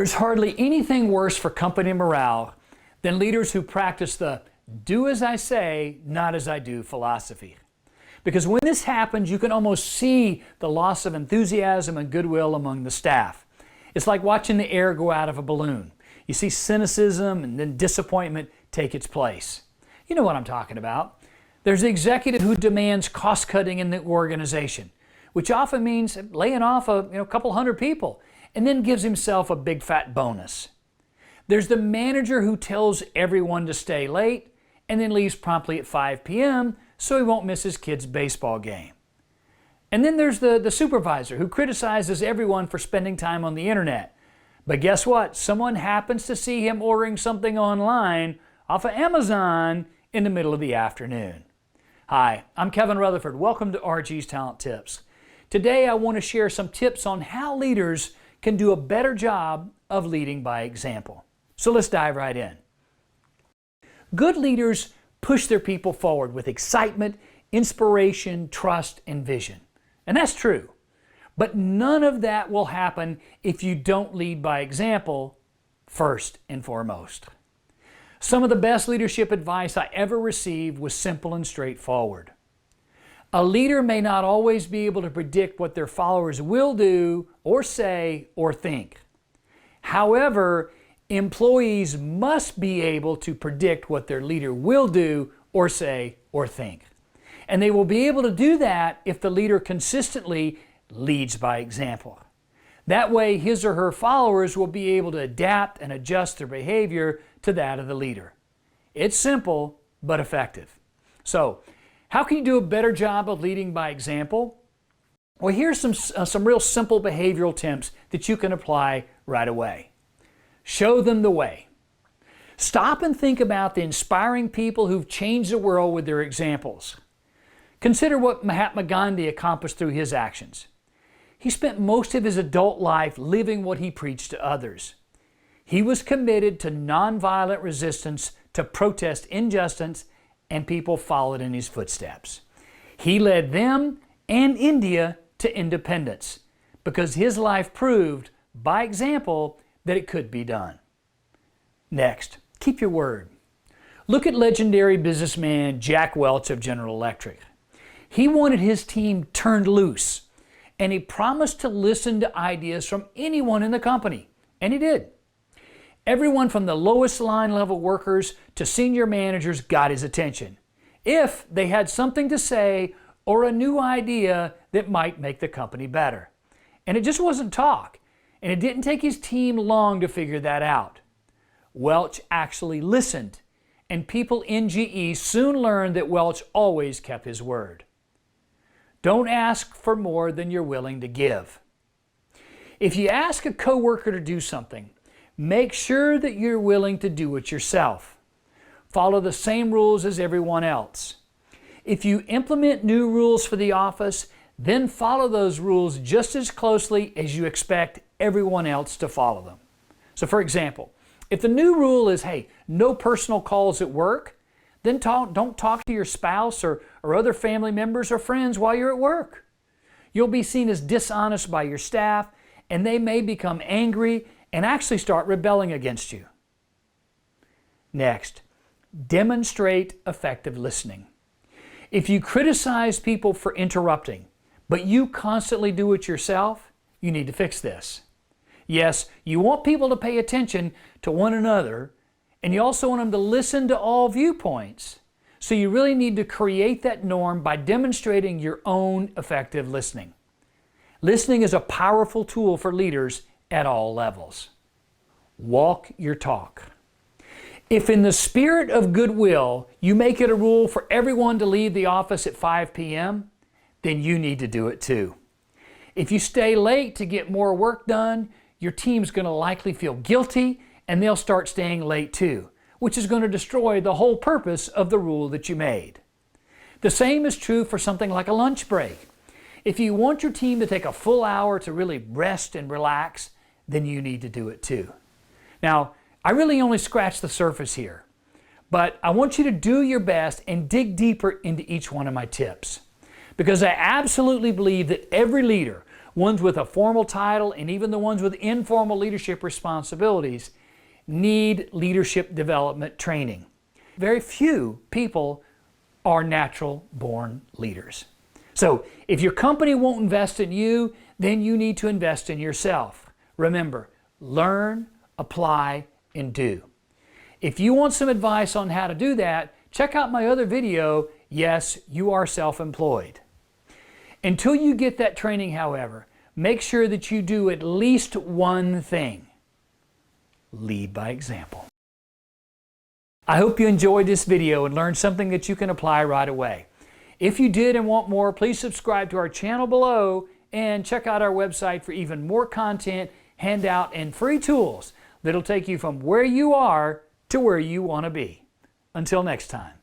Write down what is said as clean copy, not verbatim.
There's hardly anything worse for company morale than leaders who practice the do as I say, not as I do philosophy. Because when this happens, you can almost see the loss of enthusiasm and goodwill among the staff. It's like watching the air go out of a balloon. You see cynicism and then disappointment take its place. You know what I'm talking about. There's the executive who demands cost cutting in the organization, which often means laying off a couple hundred people, and then gives himself a big fat bonus. There's the manager who tells everyone to stay late and then leaves promptly at 5 p.m. so he won't miss his kid's baseball game. And then there's the supervisor who criticizes everyone for spending time on the internet. But guess what? Someone happens to see him ordering something online off of Amazon in the middle of the afternoon. Hi, I'm Kevin Rutherford. Welcome to RG's Talent Tips. Today I want to share some tips on how leaders can do a better job of leading by example. So let's dive right in. Good leaders push their people forward with excitement, inspiration, trust, and vision. And that's true. But none of that will happen if you don't lead by example first and foremost. Some of the best leadership advice I ever received was simple and straightforward. A leader may not always be able to predict what their followers will do or say or think. However, employees must be able to predict what their leader will do or say or think. And they will be able to do that if the leader consistently leads by example. That way, his or her followers will be able to adapt and adjust their behavior to that of the leader. It's simple, but effective. So, how can you do a better job of leading by example? Well, here's some real simple behavioral tips that you can apply right away. Show them the way. Stop and think about the inspiring people who've changed the world with their examples. Consider what Mahatma Gandhi accomplished through his actions. He spent most of his adult life living what he preached to others. He was committed to nonviolent resistance to protest injustice, and people followed in his footsteps. He led them and India to independence because his life proved, by example, that it could be done. Next, keep your word. Look at legendary businessman Jack Welch of General Electric. He wanted his team turned loose, and he promised to listen to ideas from anyone in the company, and he did. Everyone from the lowest line level workers to senior managers got his attention, if they had something to say or a new idea that might make the company better. And it just wasn't talk, and it didn't take his team long to figure that out. Welch actually listened, and people in GE soon learned that Welch always kept his word. Don't ask for more than you're willing to give. If you ask a coworker to do something, make sure that you're willing to do it yourself. Follow the same rules as everyone else. If you implement new rules for the office, then follow those rules just as closely as you expect everyone else to follow them. So for example, if the new rule is, hey, no personal calls at work, then don't talk to your spouse or other family members or friends while you're at work. You'll be seen as dishonest by your staff, and they may become angry and actually start rebelling against you. Next, demonstrate effective listening. If you criticize people for interrupting, but you constantly do it yourself, you need to fix this. Yes, you want people to pay attention to one another, and you also want them to listen to all viewpoints. So you really need to create that norm by demonstrating your own effective listening. Listening is a powerful tool for leaders at all levels. Walk your talk. If in the spirit of goodwill you make it a rule for everyone to leave the office at 5 p.m., then you need to do it too. If you stay late to get more work done, your team's going to likely feel guilty and they'll start staying late too, which is going to destroy the whole purpose of the rule that you made. The same is true for something like a lunch break. If you want your team to take a full hour to really rest and relax, then you need to do it too. Now, I really only scratched the surface here, but I want you to do your best and dig deeper into each one of my tips, because I absolutely believe that every leader, ones with a formal title, and even the ones with informal leadership responsibilities need leadership development training. Very few people are natural born leaders. So if your company won't invest in you, then you need to invest in yourself. Remember, learn, apply, and do. If you want some advice on how to do that, check out my other video, Yes, You Are Self-Employed. Until you get that training, however, make sure that you do at least one thing. Lead by example. I hope you enjoyed this video and learned something that you can apply right away. If you did and want more, please subscribe to our channel below and check out our website for even more content, handout, and free tools that'll take you from where you are to where you want to be. Until next time.